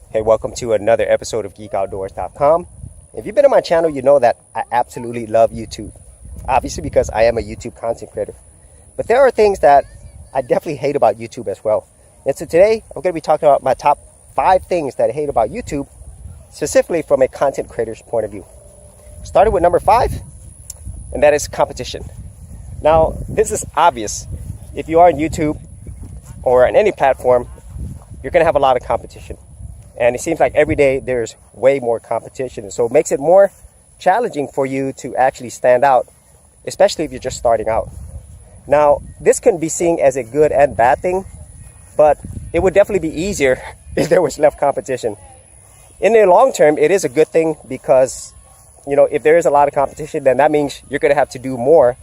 Hey, welcome to another episode of GeekOutdoors.com. If you've been on my channel, you know that I absolutely love YouTube. Obviously because I am a YouTube content creator. But there are things that I definitely hate about YouTube as well. And so today, I'm going to be talking about my top 5 things that I hate about YouTube, specifically from a content creator's point of view. Starting with number 5, and that is competition. Now, this is obvious. If you are on YouTube or on any platform, you're going to have a lot of competition. And it seems like every day there's way more competition. And so it makes it more challenging for you to actually stand out, especially if you're just starting out. Now, this can be seen as a good and bad thing, but it would definitely be easier if there was less competition. In the long term, it is a good thing because, if there is a lot of competition, then that means you're going to have to do more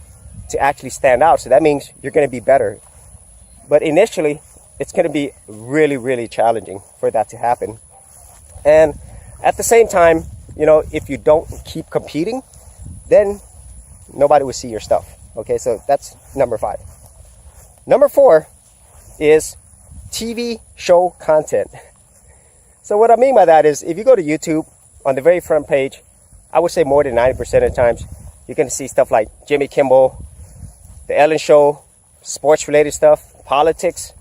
to actually stand out. So that means you're going to be better. But initially, it's going to be really, really challenging for that to happen. And at the same time, if you don't keep competing, then nobody will see your stuff. Okay, so that's number 5. Number 4 is TV show content. So what I mean by that is, if you go to YouTube, on the very front page, I would say more than 90% of the times, you're going to see stuff like Jimmy Kimmel, The Ellen Show, sports-related stuff, politics,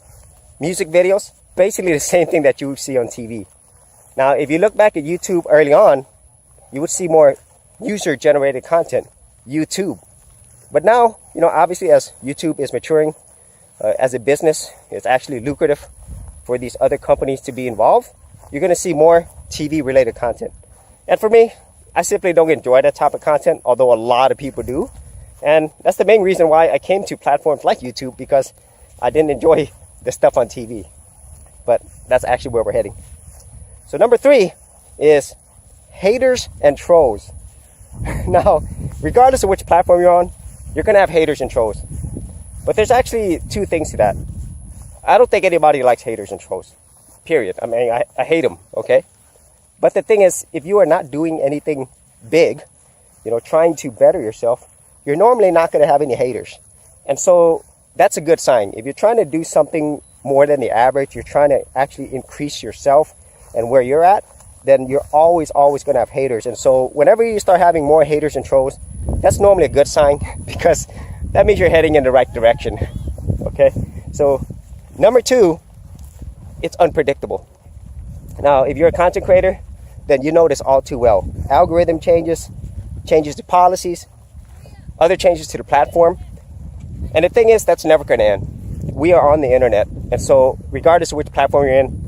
music videos, basically the same thing that you would see on TV. Now, if you look back at YouTube early on, you would see more user-generated content, YouTube. But now, obviously as YouTube is maturing as a business, it's actually lucrative for these other companies to be involved. You're going to see more TV-related content. And for me, I simply don't enjoy that type of content, although a lot of people do. And that's the main reason why I came to platforms like YouTube, because I didn't enjoy the stuff on TV. But that's actually where we're heading. So number 3 is haters and trolls. Now, regardless of which platform you're on, you're going to have haters and trolls. But there's actually 2 things to that. I don't think anybody likes haters and trolls. Period. I mean, I hate them, okay? But the thing is, if you are not doing anything big, trying to better yourself, you're normally not going to have any haters. And so that's a good sign. If you're trying to do something more than the average, you're trying to actually increase yourself and where you're at, then you're always going to have haters. And so whenever you start having more haters and trolls, that's normally a good sign, because that means you're heading in the right direction. Okay? So number 2, it's unpredictable. Now, if you're a content creator, then you know this all too well. Algorithm changes to policies, other changes to the platform. And the thing is, that's never going to end. We are on the internet. And so regardless of which platform you're in,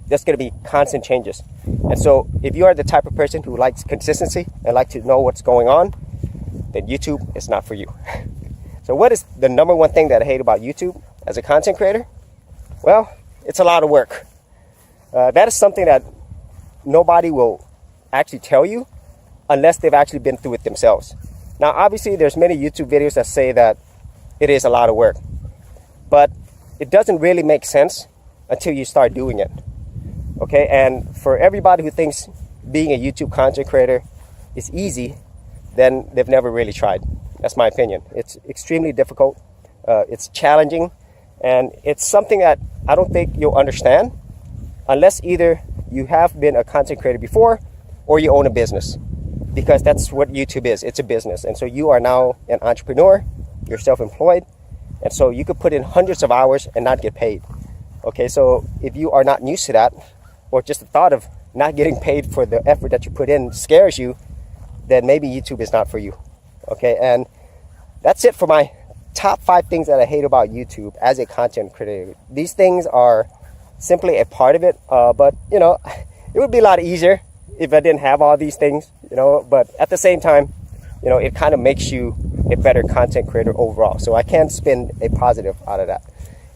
there's going to be constant changes. And so if you are the type of person who likes consistency and like to know what's going on, then YouTube is not for you. So what is the number 1 thing that I hate about YouTube as a content creator? Well, it's a lot of work. That is something that nobody will actually tell you unless they've actually been through it themselves. Now, obviously, there's many YouTube videos that say that it is a lot of work, but it doesn't really make sense until you start doing it. Okay, and for everybody who thinks being a YouTube content creator is easy, then they've never really tried. That's my opinion. It's extremely difficult. It's challenging, and it's something that I don't think you'll understand unless either you have been a content creator before or you own a business, because that's what YouTube is. It's a business. And so you are now an entrepreneur, you're self-employed, and so you could put in hundreds of hours and not get paid. Okay, so if you are not used to that, or just the thought of not getting paid for the effort that you put in scares you, then maybe YouTube is not for you. Okay, and that's it for my top 5 things that I hate about YouTube as a content creator. These things are simply a part of it, but it would be a lot easier if I didn't have all these things, but at the same time, it kind of makes you a better content creator overall. So I can spin a positive out of that.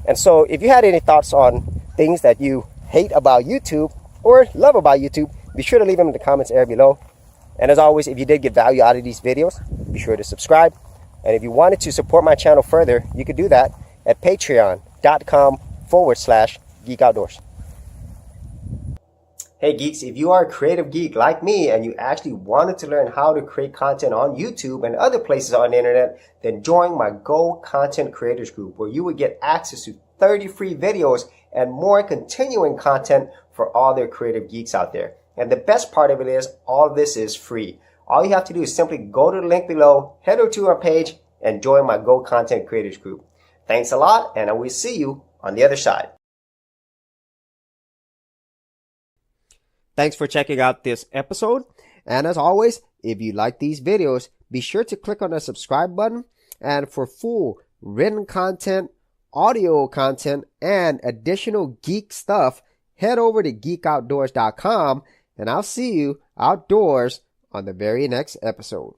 And so if you had any thoughts on things that you hate about YouTube or love about YouTube, be sure to leave them in the comments area below. And as always, if you did get value out of these videos, be sure to subscribe. And if you wanted to support my channel further, you could do that at patreon.com/Geek Outdoors. Hey geeks, if you are a creative geek like me and you actually wanted to learn how to create content on YouTube and other places on the internet, then join my Go Content Creators group, where you would get access to 30 free videos and more continuing content for all their creative geeks out there. And the best part of it is all of this is free. All you have to do is simply go to the link below, head over to our page, and join my Go Content Creators group. Thanks a lot, and I will see you on the other side. Thanks for checking out this episode. And as always, if you like these videos, be sure to click on the subscribe button. And for full written content, audio content, and additional geek stuff, head over to geekoutdoors.com, and I'll see you outdoors on the very next episode.